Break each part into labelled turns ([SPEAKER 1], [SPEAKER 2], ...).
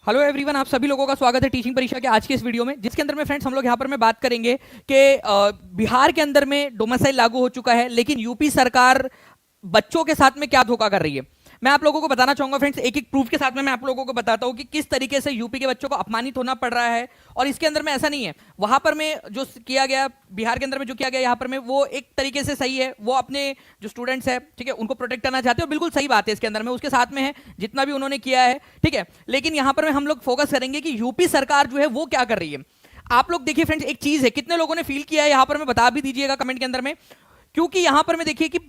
[SPEAKER 1] Hello everyone, आप सभी लोगों का स्वागत है टीचिंग परीक्षा के आज के इस वीडियो में, जिसके अंदर में फ्रेंड्स हम लोग यहाँ पर मैं बात करेंगे कि बिहार के अंदर में डोमिसाइल लागू हो चुका है, लेकिन यूपी सरकार बच्चों के साथ में क्या धोखा कर रही है। मैं आप लोगों को बताना चाहूंगा फ्रेंड्स, एक एक प्रूफ के साथ में मैं आप लोगों को बताता हूं कि किस तरीके से यूपी के बच्चों को अपमानित होना पड़ रहा है। और इसके अंदर में ऐसा नहीं है, वहां पर में जो किया गया बिहार के अंदर में जो किया गया यहाँ पर में वो एक तरीके से सही है। वो अपने जो स्टूडेंट्स है, ठीक है, उनको प्रोटेक्ट करना चाहते हैं, बिल्कुल सही बात है। इसके अंदर में उसके साथ में है जितना भी उन्होंने किया है, ठीक है। लेकिन यहाँ पर में हम लोग फोकस करेंगे कि यूपी सरकार जो है वो क्या कर रही है। आप लोग देखिए फ्रेंड्स, एक चीज है, कितने लोगों ने फील किया है यहाँ पर मैं बता भी दीजिएगा कमेंट के अंदर में। क्योंकि यहां पर मैं देखिए कि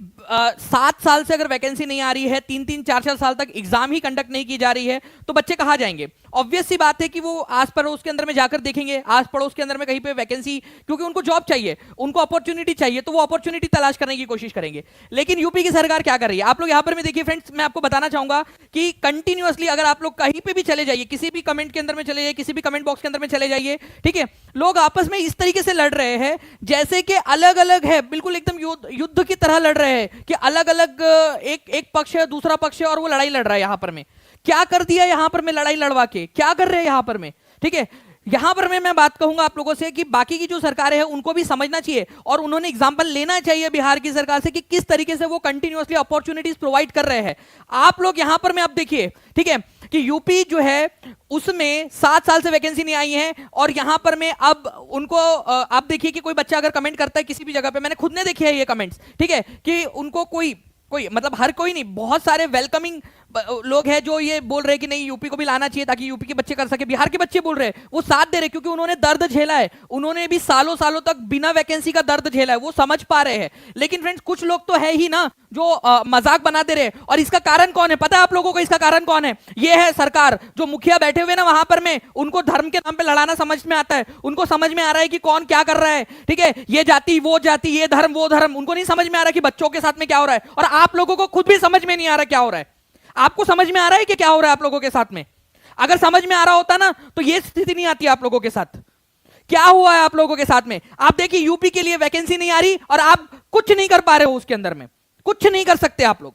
[SPEAKER 1] 7 साल से अगर वैकेंसी नहीं आ रही है, 3-3 4-4 साल तक एग्जाम ही कंडक्ट नहीं की जा रही है, तो बच्चे कहां जाएंगे। ऑब्वियस सी बात है कि वो आस पड़ोस के अंदर में जाकर देखेंगे, आस पड़ोस के अंदर में कहीं पे वैकेंसी, क्योंकि उनको जॉब चाहिए, उनको अपॉर्चुनिटी चाहिए, तो वो अपॉर्चुनिटी तलाश करने की कोशिश करेंगे। लेकिन यूपी की सरकार क्या कर रही है, आप लोग यहां पर में देखिए फ्रेंड्स, मैं आपको बताना चाहूंगा कि कंटिन्यूअसली अगर आप लोग कहीं पे भी चले जाइए, किसी भी कमेंट के अंदर में चले जाइए, किसी भी कमेंट बॉक्स के अंदर में चले जाइए, ठीक है, लोग आपस में इस तरीके से लड़ रहे हैं जैसे कि अलग अलग है, बिल्कुल एकदम युद्ध की तरह लड़ रहे हैं कि अलग अलग एक पक्ष है, दूसरा पक्ष है और वो लड़ाई लड़ रहा है। यहां पर में क्या कर दिया, यहां पर में लड़ाई लड़वा के क्या कर रहे हैं यहां पर में, ठीक है। यहां पर मैं बात कहूंगा आप लोगों से कि बाकी की जो सरकारें हैं उनको भी समझना चाहिए और उन्होंने एग्जांपल लेना चाहिए बिहार की सरकार से कि किस तरीके से वो कंटिन्यूअसली अपॉर्चुनिटीज प्रोवाइड कर रहे हैं। आप लोग यहां पर में आप देखिए, ठीक है, कि यूपी जो है उसमें 7 साल से वैकेंसी नहीं आई है और यहां पर में अब उनको आप देखिए कि कोई बच्चा अगर कमेंट करता है किसी भी जगह पे, मैंने खुद ने देखे हैं ये कमेंट्स, ठीक है, कि उनको कोई कोई मतलब हर कोई नहीं, बहुत सारे वेलकमिंग लोग हैं जो ये बोल रहे हैं कि नहीं यूपी को भी लाना चाहिए ताकि यूपी के बच्चे कर सके। बिहार के बच्चे बोल रहे हैं, वो साथ दे रहे हैं क्योंकि उन्होंने दर्द झेला है, उन्होंने भी सालों सालों तक बिना वैकेंसी का दर्द झेला है, वो समझ पा रहे हैं। लेकिन फ्रेंड्स कुछ लोग तो है ही ना जो मजाक बना दे रहे हैं। और इसका कारण कौन है पता है आप लोगों को, इसका कारण कौन है, ये है सरकार। जो मुखिया बैठे हुए ना वहां पर में, उनको धर्म के नाम पे लड़ाना समझ में आता है, उनको समझ में आ रहा है कि कौन क्या कर रहा है, ठीक है, ये जाति वो जाति, ये धर्म वो धर्म, उनको नहीं समझ में आ रहा कि बच्चों के साथ में क्या हो रहा है। और आप लोगों को खुद भी समझ में नहीं आ रहा क्या हो रहा है। आपको समझ में आ रहा है कि क्या हो रहा है आप लोगों के साथ में? अगर समझ में आ रहा होता ना तो ये स्थिति नहीं आती आप लोगों के साथ। क्या हुआ है आप लोगों के साथ में? आप देखिए यूपी के लिए वैकेंसी नहीं आ रही और आप कुछ नहीं कर पा रहे हो, उसके अंदर में कुछ नहीं कर सकते आप लोग।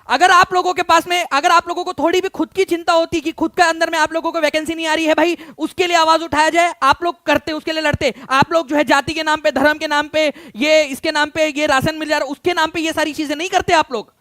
[SPEAKER 1] अगर आप लोगों के पास में, अगर आप लोगों को थोड़ी भी खुद की चिंता होती कि खुद के अंदर में आप लोगों को वैकेंसी नहीं आ रही है, भाई उसके लिए आवाज उठाया जाए, आप लोग करते, उसके लिए लड़ते। आप लोग जो है जाति के नाम पे, धर्म के नाम पे, ये इसके नाम पे, ये राशन मिल जा रहा है, उसके नाम पे ये सारी चीजें नहीं करते आप लोग,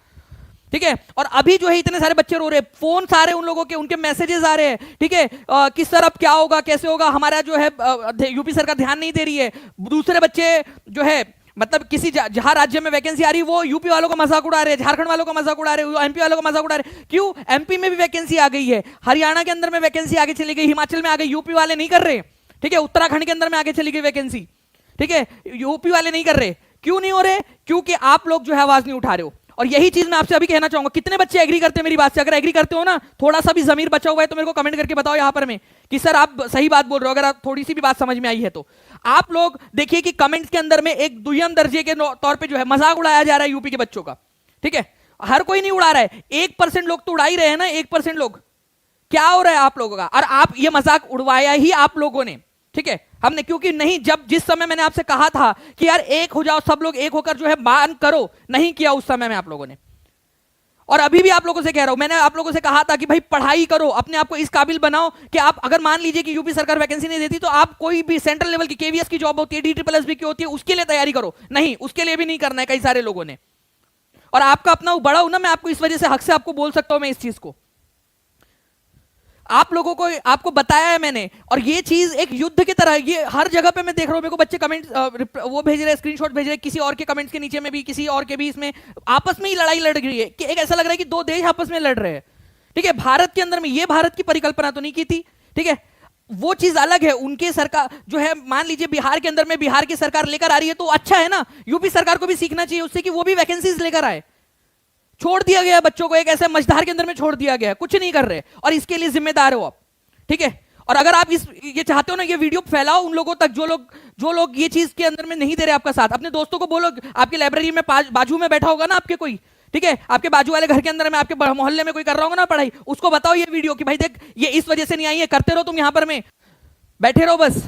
[SPEAKER 1] ठीक है। और अभी जो है इतने सारे बच्चे रो रहे हैं, फोन सारे उन लोगों के, उनके मैसेजेस आ रहे हैं, ठीक है, कि सर अब क्या होगा, कैसे होगा, हमारा जो है यूपी सरकार ध्यान नहीं दे रही है। दूसरे बच्चे जो है मतलब किसी जहां राज्य में वैकेंसी आ रही है वो यूपी वालों का मजाक उड़ा रहे हैं, झारखंड वालों का मजाक उड़ा रहे हैं, एमपी वालों का मजाक उड़ा रहे हैं। क्यों? एमपी में भी वैकेंसी आ गई है, हरियाणा के अंदर में वैकेंसी आगे चली गई, हिमाचल में आ गई, यूपी वाले नहीं कर रहे, ठीक है, उत्तराखंड के अंदर में आगे चली गई वैकेंसी, ठीक है, यूपी वाले नहीं कर रहे। क्यों नहीं हो रहे? क्योंकि आप लोग जो है आवाज नहीं उठा रहे हो। और यही चीज मैं आपसे अभी कहना चाहूंगा, कितने बच्चे एग्री करते हैं मेरी बात से? अगर एग्री करते हो ना, थोड़ा सा भी जमीर बचा हुआ है तो मेरे को कमेंट करके बताओ यहां पर में कि सर आप सही बात बोल रहे हो, अगर आप थोड़ी सी भी बात समझ में आई है तो। आप लोग देखिए कि कमेंट्स के अंदर में एक दुय्यम दर्जे के तौर पे जो है मजाक उड़ाया जा रहा है यूपी के बच्चों का, ठीक है। हर कोई नहीं उड़ा रहा है, 1% लोग तो उड़ा ही रहे हैं ना, 1% लोग। क्या हो रहा है आप लोगों का? और आप ये मजाक उड़वाया ही आप लोगों ने, ठीक है, हमने, क्योंकि नहीं, जब जिस समय मैंने आपसे कहा था कि यार एक हो जाओ, सब लोग एक होकर जो है मान करो, नहीं किया उस समय में आप लोगों ने। और अभी भी आप लोगों से कह रहा हूं, मैंने आप लोगों से कहा था कि भाई पढ़ाई करो, अपने आप को इस काबिल बनाओ कि आप, अगर मान लीजिए कि यूपी सरकार वैकेंसी नहीं देती तो आप कोई भी सेंट्रल लेवल की केवीएस की जॉब होती है, DSSB की होती है, उसके लिए तैयारी करो। नहीं, उसके लिए भी नहीं करना है कई सारे लोगों ने। और आपका अपना बड़ा हूं ना मैं, आपको इस वजह से हक से आपको बोल सकता हूं मैं इस चीज को। आप लोगों को, आपको बताया है मैंने। और ये चीज एक युद्ध की तरह, ये हर जगह पे मैं देख रहा हूं, मेरे को बच्चे कमेंट वो भेज रहे हैं, स्क्रीनशॉट भेज रहे हैं, किसी और के कमेंट्स के नीचे में भी, किसी और के भी, इसमें आपस में ही लड़ाई लड़ रही है कि एक ऐसा लग रहा है कि दो देश आपस में लड़ रहे हैं, ठीक है। भारत के अंदर में ये भारत की परिकल्पना तो नहीं की थी, ठीक है, वो चीज अलग है। उनके सरकार जो है, मान लीजिए बिहार के अंदर में बिहार की सरकार लेकर आ रही है तो अच्छा है ना, यूपी सरकार को भी सीखना चाहिए उससे कि वो भी वैकेंसीज लेकर आए। छोड़ दिया गया बच्चों को एक ऐसे मझधार के अंदर में, छोड़ दिया गया, कुछ नहीं कर रहे, और इसके लिए जिम्मेदार हो आप, ठीक है। और अगर आप ये चाहते हो ना, ये वीडियो फैलाओ उन लोगों तक जो लोग ये चीज के अंदर में नहीं दे रहे आपका साथ। अपने दोस्तों को बोलो, आपकी लाइब्रेरी में बाजू में बैठा होगा ना आपके कोई, ठीक है, आपके बाजू वाले घर के अंदर में, आपके मोहल्ले में कोई कर रहा होगा ना पढ़ाई, उसको बताओ ये वीडियो कि भाई देख ये इस वजह से नहीं आई है, करते रहो तुम यहां पर में बैठे रहो बस।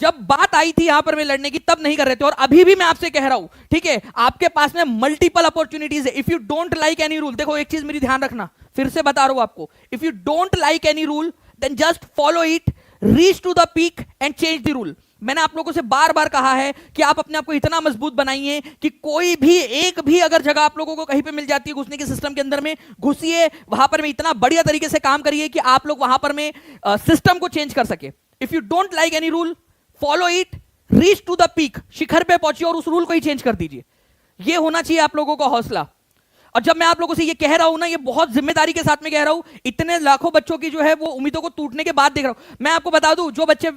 [SPEAKER 1] जब बात आई थी यहां पर मैं लड़ने की तब नहीं कर रहे थे, और अभी भी मैं आपसे कह रहा हूं, ठीक है, आपके पास में मल्टीपल अपॉर्चुनिटीज है। If you don't like any rule, देखो एक चीज मेरी ध्यान रखना, फिर से बता रहा हूं आपको, if you don't like any rule then just follow it, reach to the peak and change the rule. मैंने आप लोगों से बार बार कहा है कि आप अपने आप को इतना मजबूत बनाइए कि कोई भी एक भी अगर जगह आप लोगों को कहीं पे मिल जाती है घुसने के सिस्टम के अंदर में, घुसिए वहां पर में, इतना बढ़िया तरीके से काम करिए कि आप लोग वहां पर में सिस्टम को चेंज कर सके। If you don't like any rule, follow it, reach to the peak, शिखर पे पहुंचिए और उस रूल को ही चेंज कर दीजिए। यह होना चाहिए आप लोगों का हौसला। और जब मैं आप लोगों से ये कह रहा हूं ना, ये बहुत जिम्मेदारी के साथ में कह रहा हूं, इतने लाखों बच्चों की जो है वो उम्मीदों को टूटने के बाद देख रहा हूं। मैं आपको बता दूं, जो बच्चे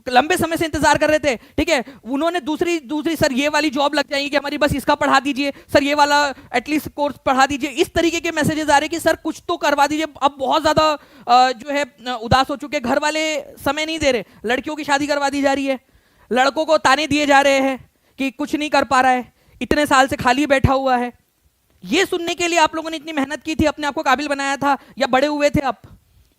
[SPEAKER 1] लंबे समय से इंतजार कर रहे थे, ठीक है, उन्होंने दूसरी सर ये वाली जॉब लग जाएगी कि हमारी, बस इसका पढ़ा दीजिए सर, ये वाला एटलीस्ट कोर्स पढ़ा दीजिए, इस तरीके के मैसेजेस आ रहे कि सर कुछ तो करवा दीजिए। अब बहुत ज्यादा जो है उदास हो चुके, घर वाले समय नहीं दे रहे, लड़कियों की शादी करवा दी जा रही है, लड़कों को ताने दिए जा रहे हैं कि कुछ नहीं कर पा रहा है, इतने साल से खाली बैठा हुआ है। ये सुनने के लिए आप लोगों ने इतनी मेहनत की थी, अपने आप को काबिल बनाया था, या बड़े हुए थे आप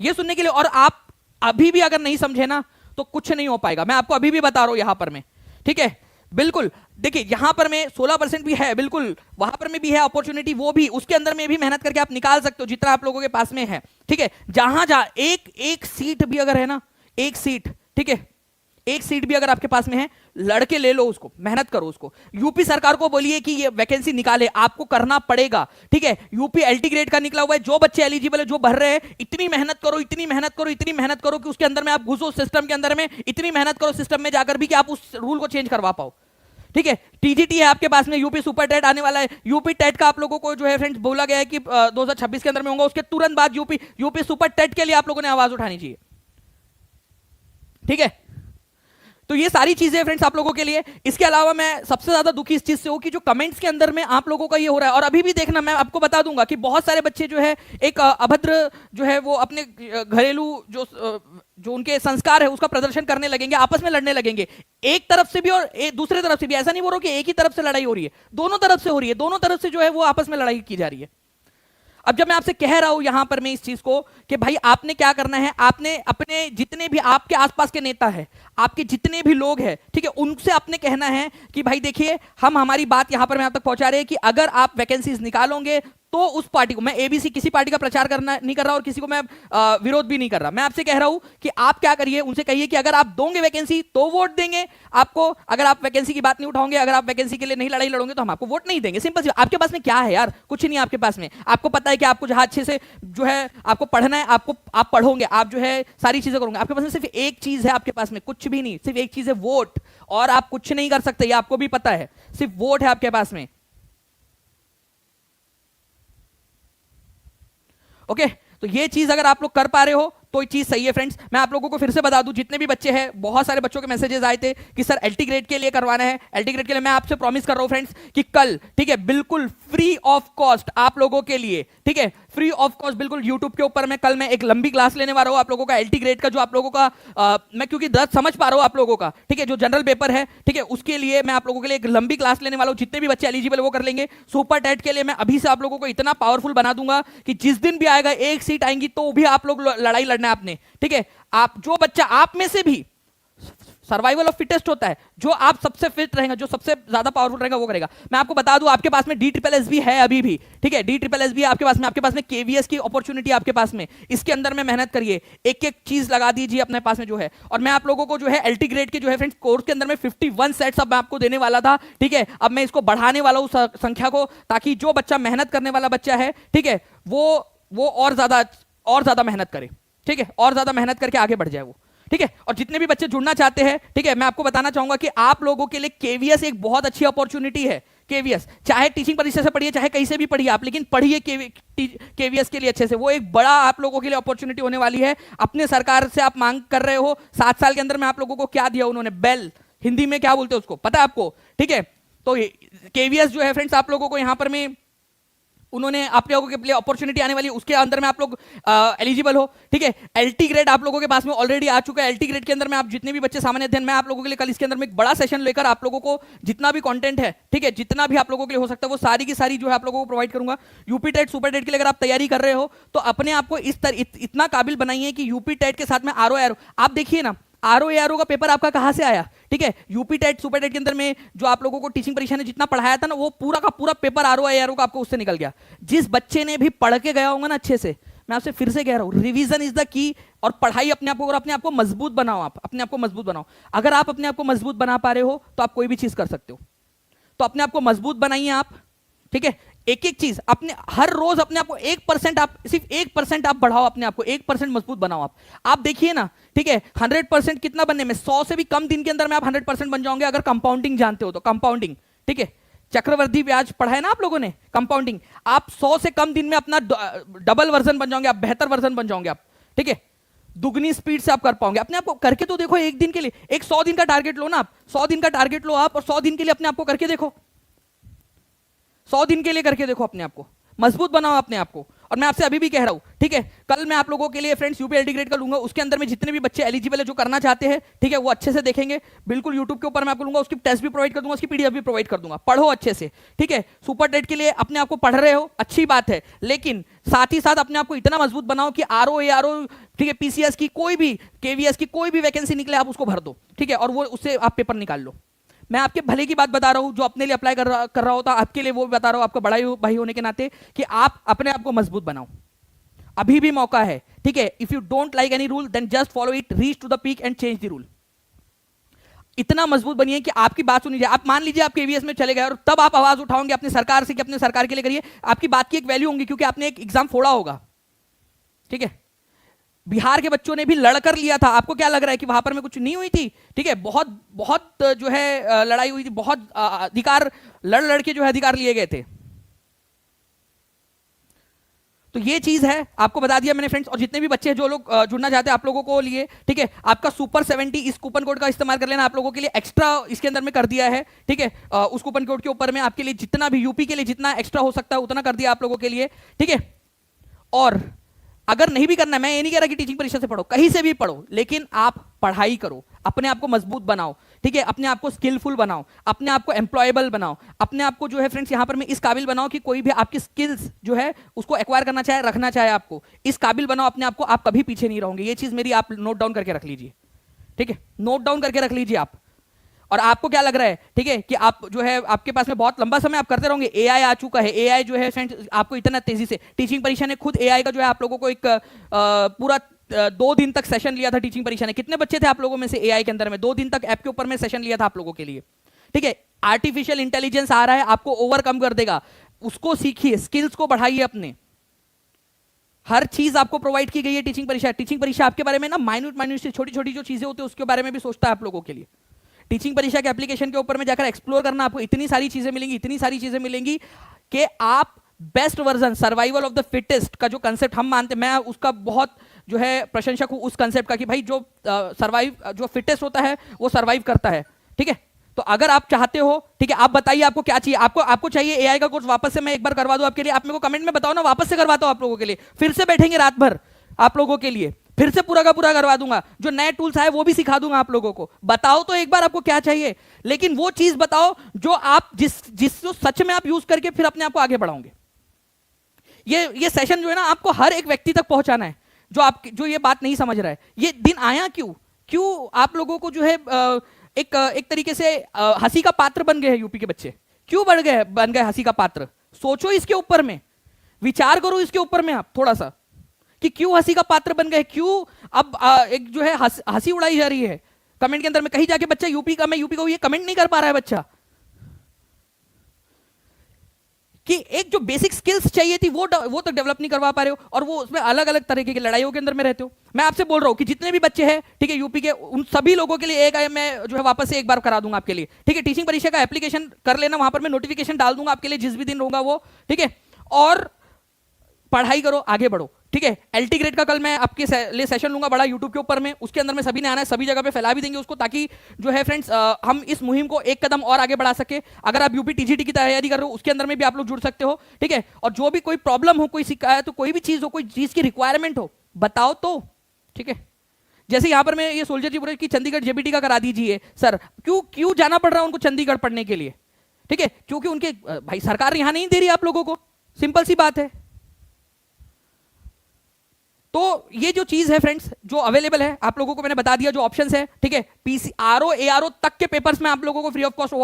[SPEAKER 1] ये सुनने के लिए, और आप अभी भी अगर नहीं समझे ना तो कुछ नहीं हो पाएगा। मैं आपको अभी भी बता रहा हूं यहां पर में, ठीक है, बिल्कुल। देखिए यहां पर में 16% भी है, बिल्कुल वहां पर में भी है अपॉर्चुनिटी, वो भी उसके अंदर में भी मेहनत करके आप निकाल सकते हो जितना आप लोगों के पास में है, ठीक है। जहां एक सीट भी अगर है ना, एक सीट, ठीक है, एक सीट भी अगर आपके पास में है, लड़के ले लो उसको, मेहनत करो उसको। यूपी सरकार को बोलिए कि ये वैकेंसी निकाले, आपको करना पड़ेगा, ठीक है। यूपी एलटी ग्रेड का निकला हुआ है, जो बच्चे एलिजिबल है, जो भर रहे हैं, इतनी मेहनत करो, इतनी मेहनत करो, इतनी मेहनत करो कि उसके अंदर में आप घुसो सिस्टम के अंदर में, इतनी मेहनत करो सिस्टम में जाकर भी कि आप उस रूल को चेंज करवा पाओ, ठीक है। टीजीटी है आपके पास में, यूपी सुपर टेट आने वाला है, यूपी टेट का आप लोगों को जो है फ्रेंड्स बोला गया है कि 2026 के अंदर में होगा, उसके तुरंत बाद यूपी सुपर टेट के लिए आप लोगों ने आवाज उठानी चाहिए, ठीक है। तो ये सारी चीजें फ्रेंड्स आप लोगों के लिए। इसके अलावा मैं सबसे ज्यादा दुखी इस चीज से हूं कि जो कमेंट्स के अंदर में आप लोगों का ये हो रहा है, और अभी भी देखना, मैं आपको बता दूंगा कि बहुत सारे बच्चे जो है एक अभद्र जो है वो अपने घरेलू जो उनके संस्कार है उसका प्रदर्शन करने लगेंगे, आपस में लड़ने लगेंगे, एक तरफ से भी और दूसरे तरफ से भी। ऐसा नहीं बोल रहा कि एक ही तरफ से लड़ाई हो रही है, दोनों तरफ से हो रही है, दोनों तरफ से जो है वो आपस में लड़ाई की जा रही है। अब जब मैं आपसे कह रहा हूं यहां पर मैं इस चीज को कि भाई आपने क्या करना है, आपने अपने जितने भी आपके आसपास के नेता है, आपके जितने भी लोग हैं, ठीक है, उनसे आपने कहना है कि भाई देखिए, हम हमारी बात यहां पर मैं आप तक पहुंचा रहे हैं कि अगर आप वैकेंसीज निकालोगे तो उस पार्टी को, मैं एबीसी किसी पार्टी का प्रचार करना नहीं कर रहा और किसी को मैं विरोध भी नहीं कर रहा, मैं आपसे कह रहा हूं कि आप क्या करिए, उनसे कहिए कि अगर आप दोगे वैकेंसी तो वोट देंगे आपको, अगर आप वैकेंसी की बात नहीं उठाओगे, अगर आप वैकेंसी के लिए नहीं लड़ाई लड़ोगे तो हम आपको वोट नहीं देंगे। सिंपल सी, आपके पास में क्या है यार, कुछ नहीं आपके पास में। आपको पता है कि आपको जहां अच्छे से जो है आपको पढ़ना है, आप पढ़ोगे, आप जो है सारी चीजें करोगे। आपके पास में सिर्फ एक चीज है, आपके पास में कुछ भी नहीं, सिर्फ एक चीज है, वोट, और आप कुछ नहीं कर सकते, ये आपको भी पता है, सिर्फ वोट है आपके पास में, ओके। तो ये चीज अगर आप लोग कर पा रहे हो तो ये चीज सही है फ्रेंड्स। मैं आप लोगों को फिर से बता दूं, जितने भी बच्चे हैं, बहुत सारे बच्चों के मैसेजेस आए थे कि सर एलटी ग्रेड के लिए करवाना है, एलटी ग्रेड के लिए मैं आपसे प्रॉमिस कर रहा हूं फ्रेंड्स कि कल, ठीक है, बिल्कुल फ्री ऑफ कॉस्ट आप लोगों के लिए, ठीक है, फ्री ऑफ कॉस्ट बिल्कुल यूट्यूब के ऊपर मैं कल मैं एक लंबी क्लास लेने वाला हूं आप लोगों का एलटी ग्रेड का, जो आप लोगों का मैं क्योंकि दर्द समझ पा रहा हूं आप लोगों का, ठीक है, जो जनरल पेपर है, ठीक है, उसके लिए मैं आप लोगों के लिए एक लंबी क्लास लेने वाला हूं। जितने भी बच्चे एलिजिबल वो कर लेंगे। सुपर टेट के लिए मैं अभी से आप लोगों को इतना पावरफुल बना दूंगा कि जिस दिन भी आएगा, एक सीट आएंगी तो भी आप लोग लड़ाई लड़ना है आपने, ठीक है। आप जो बच्चा आप में से भी, सर्वाइवल ऑफ फिटेस्ट होता है, जो आप सबसे फिट रहेगा, जो सबसे ज्यादा पावरफुल रहेगा वो करेगा। मैं आपको बता दूं, आपके पास में DSSS भी है अभी भी, ठीक है, DSSS भी है आपके पास में KVS की अपॉर्चुनिटी आपके पास में, इसके अंदर में मेहनत करिए, एक एक चीज लगा दीजिए अपने पास में जो है। और मैं आप लोगों को जो है एलटी ग्रेड के जो है फ्रेंड्स कोर्स के अंदर में 51 सेट्स अब मैं आपको देने वाला था, ठीक है, अब मैं इसको बढ़ाने वाला हूं संख्या को, ताकि जो बच्चा मेहनत करने वाला बच्चा है, ठीक है, वो और ज्यादा मेहनत करे, ठीक है, और ज्यादा मेहनत करके आगे बढ़ जाए वो, ठीक है। और जितने भी बच्चे जुड़ना चाहते हैं, ठीक है, मैं आपको बताना चाहूंगा कि आप लोगों के लिए केवीएस एक बहुत अच्छी अपॉर्चुनिटी है। केवीएस चाहे टीचिंग परिषद से पढ़िए, चाहे कहीं से भी पढ़िए आप, लेकिन पढ़िए केवीएस के लिए अच्छे से, वो एक बड़ा आप लोगों के लिए अपॉर्चुनिटी होने वाली है। अपने सरकार से आप मांग कर रहे हो, 7 साल के अंदर में आप लोगों को क्या दिया उन्होंने, बेल, हिंदी में क्या बोलते हैं उसको, पता है आपको, ठीक है। तो केवीएस जो है फ्रेंड्स आप लोगों को यहां पर में उन्होंने आप लोगों के लिए अपॉर्चुनिटी आने वाली है, उसके अंदर में आप लोग एलिजिबल हो, ठीक है। एलटी ग्रेड आप लोगों के पास में ऑलरेडी आ चुका है। एलटी ग्रेड के अंदर में आप जितने भी बच्चे सामान्य अध्ययन, मैं आप लोगों के लिए कल इसके अंदर में एक बड़ा सेशन लेकर आप लोगों को जितना भी कंटेंट है, ठीक है, जितना भी आप लोगों के लिए हो सकता है वो सारी की सारी जो है आप लोगों को प्रोवाइड करूंगा। यूपी टेट सुपर टेट के लिए अगर आप तैयारी कर रहे हो तो अपने आप को इतना काबिल बनाइए कि यूपी टेट के साथ में आरओ आप देखिए ना, आरओ का पेपर आपका कहां से आया? ठीक है, यूपी टेट सुपर टेट के अंदर में जो आप लोगों को टीचिंग परीक्षा ने जितना पढ़ाया था ना, वो पूरा का पूरा पेपर आरओ का आपको उससे निकल गया। जिस बच्चे ने भी पढ़ के गया होगा ना अच्छे से, मैं आपसे फिर से कह रहा हूं, रिवीजन इज द की। और पढ़ाई अपने आप को, और अपने आप को मजबूत बनाओ, आप अपने आप को मजबूत बनाओ। अगर आप अपने आप को मजबूत बना पा रहे हो तो आप कोई भी चीज कर सकते हो। तो अपने आप को मजबूत बनाइए आप। ठीक है, एक एक चीज अपने, हर रोज अपने आप को 1%, आप सिर्फ 1% आप बढ़ाओ, अपने आप को 1% मजबूत बनाओ। आप देखिए ना, ठीक है, 100% कितना बनने में, 100 से भी कम दिन के अंदर में आप 100% बन जाओगे, अगर कंपाउंडिंग जानते हो तो। कंपाउंडिंग, ठीक है, चक्रवर्ती ब्याज पढ़ा है ना आप लोगों ने, कंपाउंडिंग। आप 100 से कम दिन में अपना डबल वर्जन बन जाओगे, आप बेहतर वर्जन बन जाओगे आप। ठीक है, दुगनी स्पीड से आप कर पाओगे। अपने आप को करके तो देखो, एक दिन के लिए, एक 100 दिन का टारगेट लो ना आप, 100 दिन का टारगेट लो आप, और 100 दिन के लिए अपने आप को करके देखो, 100 दिन के लिए करके देखो, अपने आप को मजबूत बनाओ अपने आप को। और मैं आपसे अभी भी कह रहा हूं, ठीक है, कल मैं आप लोगों के लिए फ्रेंड्स यूपीएलटी ग्रेड का लूंगा, उसके अंदर में जितने भी बच्चे एलिजिबल है, जो करना चाहते हैं, ठीक है, वो अच्छे से देखेंगे। बिल्कुल यूट्यूब के ऊपर मैं आपको लूंगा, उसकी टेस्ट भी प्रोवाइड कर दूंगा, उसकी पीडीएफ भी प्रोवाइड कर दूंगा। पढ़ो अच्छे से, ठीक है। सुपर टेट के लिए अपने आप को पढ़ रहे हो, अच्छी बात है, लेकिन साथ ही साथ अपने आप को इतना मजबूत बनाओ कि आरओ, ठीक है, पीसीएस की कोई भी, केवीएस की कोई भी वैकेंसी निकले, आप उसको भर दो, ठीक है, और वो उससे आप पेपर निकाल लो। मैं आपके भले की बात बता रहा हूं, जो अपने लिए अप्लाई कर रहा होता, आपके लिए वो भी बता रहा हूं, आपका बड़ा भाई होने के नाते, कि आप अपने आप को मजबूत बनाओ। अभी भी मौका है, ठीक है। If you don't like any rule, then just follow it, reach to the peak and change the rule. इतना मजबूत बनिए कि आपकी बात सुनी जाए। आप मान लीजिए आप केवीएस में चले गए, और तब आप आवाज उठाओगे अपनी सरकार से कि अपने सरकार के लिए करिए, आपकी बात की एक वैल्यू होगी, क्योंकि आपने एक एग्जाम फोड़ा होगा, ठीक है। बिहार के बच्चों ने भी लड़कर लिया था, आपको क्या लग रहा है कि वहां पर में कुछ नहीं हुई थी? ठीक है, बहुत बहुत जो है लड़ाई हुई थी, बहुत अधिकार लड़ लड़ के जो है अधिकार लिए गए थे। तो ये चीज है, आपको बता दिया मैंने फ्रेंड्स। और जितने भी बच्चे हैं, जो लोग जुड़ना चाहते हैं आप लोगों को लिए, ठीक है, आपका सुपर 70 इस कूपन कोड का इस्तेमाल कर लेना, आप लोगों के लिए एक्स्ट्रा इसके अंदर में कर दिया है, ठीक है। उस कूपन कोड के ऊपर में आपके लिए जितना भी यूपी के लिए जितना एक्स्ट्रा हो सकता है उतना कर दिया आप लोगों के लिए, ठीक है। और अगर नहीं भी करना है, मैं ये नहीं कह रहा कि टीचिंग परीक्षा से पढ़ो, कहीं से भी पढ़ो, लेकिन आप पढ़ाई करो, अपने आप को मजबूत बनाओ, ठीक है, अपने आप को स्किलफुल बनाओ, अपने आप को एम्प्लॉयबल बनाओ, अपने आप को जो है फ्रेंड्स यहां पर मैं इस काबिल बनाओ कि कोई भी आपकी स्किल्स जो है उसको एक्वायर करना चाहे, रखना चाहे, आपको इस काबिल बनाओ अपने आप को, आप कभी पीछे नहीं रहोगे। ये चीज मेरी आप नोट डाउन करके रख लीजिए, ठीक है, नोट डाउन करके रख लीजिए आप। और आपको क्या लग रहा है, ठीक है, कि आप जो है आपके पास में बहुत लंबा समय आप करते रहोगे, एआई आ चुका है, एआई जो है फ्रेंड्स आपको इतना तेजी से, टीचिंग परीक्षा ने खुद एआई का जो है आप लोगों को एक पूरा 2 दिन तक सेशन लिया था टीचिंग परीक्षा ने। कितने बच्चे थे आप लोगों में से एआई के अंदर में 2 दिन तक ऐप के ऊपर में सेशन लिया था आप लोगों के लिए, ठीक है। आर्टिफिशियल इंटेलिजेंस आ रहा है, आपको ओवरकम कर देगा, उसको सीखिए, स्किल्स को बढ़ाइए अपने। हर चीज आपको प्रोवाइड की गई है टीचिंग परीक्षा। टीचिंग परीक्षा आपके बारे में ना माइन्यूट से छोटी छोटी जो चीजें होती है उसके बारे में भी सोचता है आप लोगों के लिए। टीचिंग परीक्षा के एप्लीकेशन के ऊपर में जाकर एक्सप्लोर करना, आपको इतनी सारी चीजें मिलेंगी, इतनी सारी चीजें मिलेंगी कि आप best version, survival of the fittest का जो कंसेप्ट हम मानते हैं, मैं उसका बहुत जो है प्रशंसक हूं उस कंसेप्ट का, कि भाई जो सर्वाइव, जो फिटेस्ट होता है वो सर्वाइव करता है, ठीक है। तो अगर आप चाहते हो, ठीक है, आप बताइए आपको क्या चाहिए। आपको चाहिए एआई का कोर्स, वापस से मैं एक बार करवा दूं आपके लिए, आप मेरे को कमेंट में बताओ ना, वापस से करवाता हूं आप लोगों के लिए, फिर से बैठेंगे रात भर आप लोगों के लिए, फिर से पूरा का पूरा करवा दूंगा, जो नए टूल्स आए वो भी सिखा दूंगा आप लोगों को। बताओ तो एक बार आपको क्या चाहिए, लेकिन वो चीज बताओ जो आप जिस सच में आप यूज करके फिर अपने आप को आगे बढ़ाओगे। ये सेशन जो है ना, आपको हर एक व्यक्ति तक पहुंचाना है, जो ये बात नहीं समझ रहा है। ये दिन आया क्यों आप लोगों को जो है एक तरीके से हंसी का पात्र बन गए हैं यूपी के बच्चे, क्यों बन गए हंसी का पात्र? सोचो इसके ऊपर में, विचार करो इसके ऊपर में आप थोड़ा सा, कि क्यों हंसी का पात्र बन गए, क्यों अब एक जो है हंसी उड़ाई जा रही है कमेंट के अंदर में। कहीं जाके बच्चा यूपी का, मैं यूपी का, ये कमेंट नहीं कर पा रहा है बच्चा, कि एक जो बेसिक स्किल्स चाहिए थी वो तो डेवलप नहीं करवा पा रहे हो, और वो उसमें अलग अलग तरीके की लड़ाइयों के अंदर में रहते हो। मैं आपसे बोल रहा हूं कि जितने भी बच्चे हैं, ठीक है, यूपी के, उन सभी लोगों के लिए मैं जो है वापस से एक बार करा दूंगा आपके लिए, ठीक है। टीचिंग परीक्षा का एप्लीकेशन कर लेना, वहां पर मैं नोटिफिकेशन डाल दूंगा आपके लिए जिस भी दिन होगा वो, ठीक है। और पढ़ाई करो, आगे बढ़ो, ठीक है। एलटी ग्रेड का कल मैं आपके लिए सेशन लूंगा बड़ा यूट्यूब के ऊपर में, उसके अंदर में सभी ने आना है, सभी जगह पे फैला भी देंगे उसको, ताकि जो है फ्रेंड्स हम इस मुहिम को एक कदम और आगे बढ़ा सके। अगर आप यूपी टीजीटी की तैयारी कर रहे हो, उसके अंदर में भी आप लोग जुड़ सकते हो, ठीक है। और जो भी कोई प्रॉब्लम हो, कोई शिकायत हो, कोई भी चीज हो, कोई चीज की रिक्वायरमेंट हो, बताओ तो, ठीक है। जैसे यहां पर मैं ये सोल्जर जी बोल रहे कि चंडीगढ़ जेबीटी का करा दीजिए सर, क्यों जाना पड़ रहा है उनको चंडीगढ़ पढ़ने के लिए, ठीक है, क्योंकि उनके भाई सरकार यहां नहीं दे रही आप लोगों को, सिंपल सी बात है। तो ये जो चीज है फ्रेंड्स जो अवेलेबल है आप लोगों को मैंने बता दिया, जो ऑप्शंस है, ठीक है। पीसी आरओ एआरओ तक के पेपर्स मैं आप लोगों को फ्री ऑफ कॉस्ट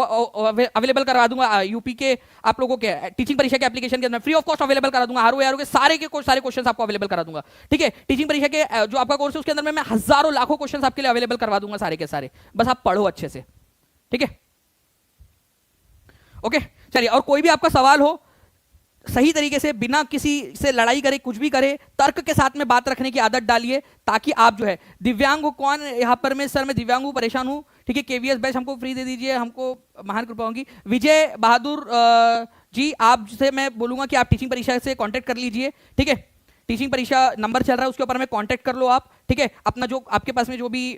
[SPEAKER 1] अवेलेबल करवा दूंगा। यूपी के आप लोगों के टीचिंग परीक्षा के एप्लीकेशन के अंदर फ्री ऑफ कॉस्ट अवेलेबल करा दूंगा। आरओ एआरओ के सारे क्वेश्चन आपको अवेलेबल करा दूंगा, ठीक है। टीचिंग परीक्षा के जो आपका कोर्स है उसके अंदर मैं हजारों लाखों क्वेश्चन आपके लिए अवेलेबल करवा दूंगा, सारे के सारे। बस आप पढ़ो अच्छे से, ठीक है। ओके चलिए, और कोई भी आपका सवाल हो सही तरीके से, बिना किसी से लड़ाई करे, कुछ भी करे, तर्क के साथ में बात रखने की आदत डालिए, ताकि आप जो है दिव्यांग हो। कौन यहां पर मैं सर मैं दिव्यांग हूं, परेशान हूं, ठीक है। केवीएस बैच हमको फ्री दे दीजिए, हमको महान कृपा होगी। विजय बहादुर जी, आप से मैं बोलूंगा कि आप टीचिंग परीक्षा से कांटेक्ट कर लीजिए, ठीक है। टीचिंग परीक्षा नंबर चल रहा है उसके ऊपर में कांटेक्ट कर लो आप, ठीक है। अपना जो आपके पास में जो भी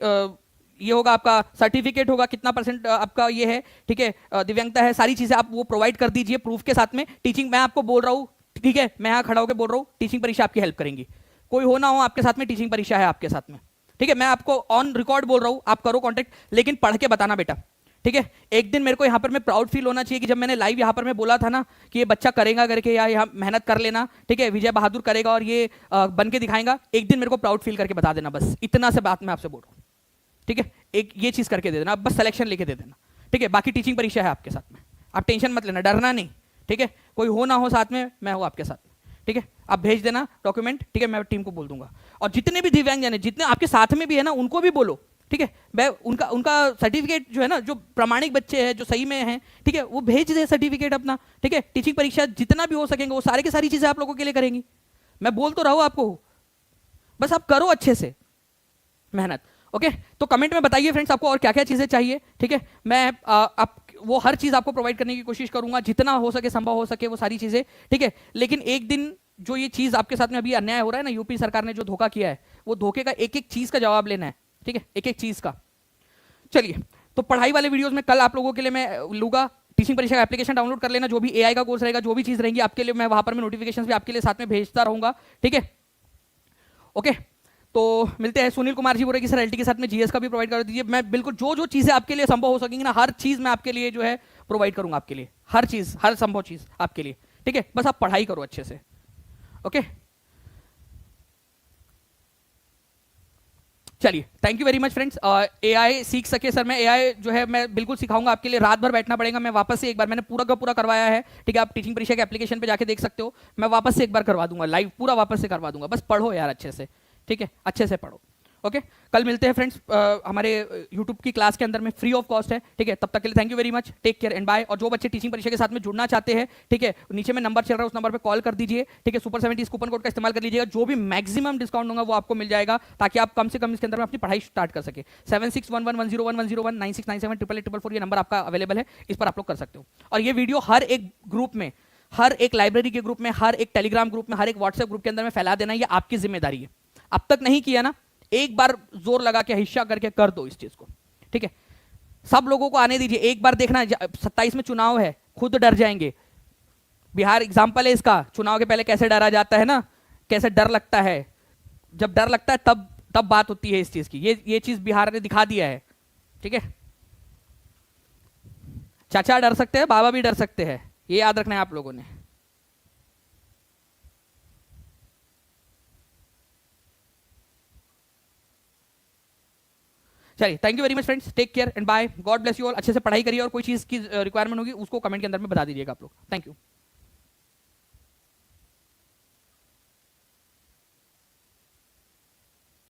[SPEAKER 1] ये होगा, आपका सर्टिफिकेट होगा, कितना परसेंट आपका ये है, ठीक है, दिव्यांगता है, सारी चीजें आप वो प्रोवाइड कर दीजिए प्रूफ के साथ में। टीचिंग मैं आपको बोल रहा हूँ, ठीक है, मैं यहाँ खड़ा होकर बोल रहा हूँ, टीचिंग परीक्षा आपकी हेल्प करेंगी। कोई हो ना हो आपके साथ में, टीचिंग परीक्षा है आपके साथ में, ठीक है। मैं आपको ऑन रिकॉर्ड बोल रहा हूँ, आप करो कॉन्टेक्ट, लेकिन पढ़ के बताना बेटा, ठीक है। एक दिन मेरे को यहाँ पर मैं प्राउड फील होना चाहिए कि जब मैंने लाइव यहाँ पर मैं बोला था ना कि ये बच्चा करेगा करके, या यहाँ मेहनत कर लेना, ठीक है, विजय बहादुर करेगा और ये बन के दिखाएगा। एक दिन मेरे को प्राउड फील करके बता देना, बस इतना से बात मैं आपसे बोल रहा हूँ, ठीक है। एक ये चीज करके दे देना, बस सिलेक्शन लेके दे देना, ठीक है। बाकी टीचिंग परीक्षा है आपके साथ में, आप टेंशन मत लेना, डरना नहीं, ठीक है। कोई हो ना हो साथ में, मैं हूं आपके साथ में, ठीक है। आप भेज देना डॉक्यूमेंट, ठीक है, मैं टीम को बोल दूंगा। और जितने भी दिव्यांगजन है, जितने आपके साथ में भी है ना, उनको भी बोलो, ठीक है। मैं उनका उनका सर्टिफिकेट जो है ना, जो प्रमाणिक बच्चे हैं, जो सही में हैं, ठीक है, वो भेज दे सर्टिफिकेट अपना, ठीक है। टीचिंग परीक्षा जितना भी हो सकेंगे वो सारे की सारी चीजें आप लोगों के लिए करेंगी। मैं बोल तो रहा हूं आपको, बस आप करो अच्छे से मेहनत, ओके। तो कमेंट में बताइए फ्रेंड्स आपको और क्या क्या चीजें चाहिए, ठीक है। मैं आप वो हर चीज आपको प्रोवाइड करने की कोशिश करूंगा, जितना हो सके, संभव हो सके वो सारी चीजें, ठीक है। लेकिन एक दिन जो ये चीज आपके साथ में अभी अन्याय हो रहा है ना, यूपी सरकार ने जो धोखा किया है, वो धोखे का एक एक चीज का जवाब लेना है, ठीक है, एक एक चीज का। चलिए, तो पढ़ाई वाले वीडियोस में कल आप लोगों के लिए मैं लूंगा। टीचिंग परीक्षा का एप्लीकेशन डाउनलोड कर लेना, जो भी एआई का कोर्स रहेगा, जो भी चीज रहेंगी आपके लिए, मैं वहां पर मैं नोटिफिकेशन भी आपके लिए साथ में भेजता रहूंगा, ठीक है। ओके, तो मिलते हैं। सुनील कुमार जी बोल रहे कि सर एलटी के साथ में जीएस का भी प्रोवाइड कर दीजिए। मैं बिल्कुल जो जो चीजें आपके लिए संभव हो सकेंगी ना, हर चीज मैं आपके लिए जो है प्रोवाइड करूंगा, आपके लिए हर चीज, हर संभव चीज आपके लिए, ठीक है। बस आप पढ़ाई करो अच्छे से, ओके। चलिए, thank you very much friends. AI सीख सके सर, मैं एआई जो है मैं बिल्कुल सिखाऊंगा आपके लिए। रात भर बैठना पड़ेगा, मैं वापस से एक बार, मैंने पूरा का पूरा करवाया है, ठीक है। आप टीचिंग परीक्षा के एप्लीकेशन पे जाके देख सकते हो, मैं वापस से एक बार करवा दूंगा लाइव, पूरा वापस से करवा दूंगा। बस पढ़ो यार अच्छे से, ठीक है, अच्छे से पढ़ो, ओके। कल मिलते हैं फ्रेंड्स हमारे यूट्यूब की क्लास के अंदर में, फ्री ऑफ कॉस्ट है, ठीक है। तब तक के लिए thank you very much, take care and bye. और जो बच्चे टीचिंग परीक्षा के साथ में जुड़ना चाहते हैं, ठीक है, नीचे में नंबर चल रहा है, उस नंबर पे कॉल कर दीजिए, ठीक है। सुपर 70 कूपन कोड का इस्तेमाल कर लीजिएगा, जो भी मैक्सिमम डिस्काउंट होगा वो आपको मिल जाएगा, ताकि आप कम से कम इसके अंदर में अपनी पढ़ाई स्टार्ट कर सके। 7611101101 96974444 ये नंबर आपका अवेलेबल है, इस पर आप लोग कर सकते हो। और ये वीडियो हर एक ग्रुप में, हर एक लाइब्रेरी के ग्रुप में, हर एक टेलीग्राम ग्रुप में, हर एक व्हाट्सएप ग्रुप के अंदर में फैला देना, ये आपकी जिम्मेदारी है। अब तक नहीं किया ना, एक बार जोर लगा के हिस्सा करके कर दो इस चीज को, ठीक है। सब लोगों को आने दीजिए, एक बार देखना। 27 में चुनाव है, खुद डर जाएंगे। बिहार एग्जाम्पल है इसका, चुनाव के पहले कैसे डरा जाता है ना, कैसे डर लगता है। जब डर लगता है तब तब बात होती है इस चीज की। ये चीज बिहार ने दिखा दिया है, ठीक है। चाचा डर सकते हैं, बाबा भी डर सकते हैं, ये याद रखना है आप लोगों ने। चलिए, thank you very much friends, take care and bye, God bless you all. अच्छे से पढ़ाई करिए, और कोई चीज की रिक्वायरमेंट होगी उसको कमेंट के अंदर में बता दीजिएगा आप लोग। Thank you.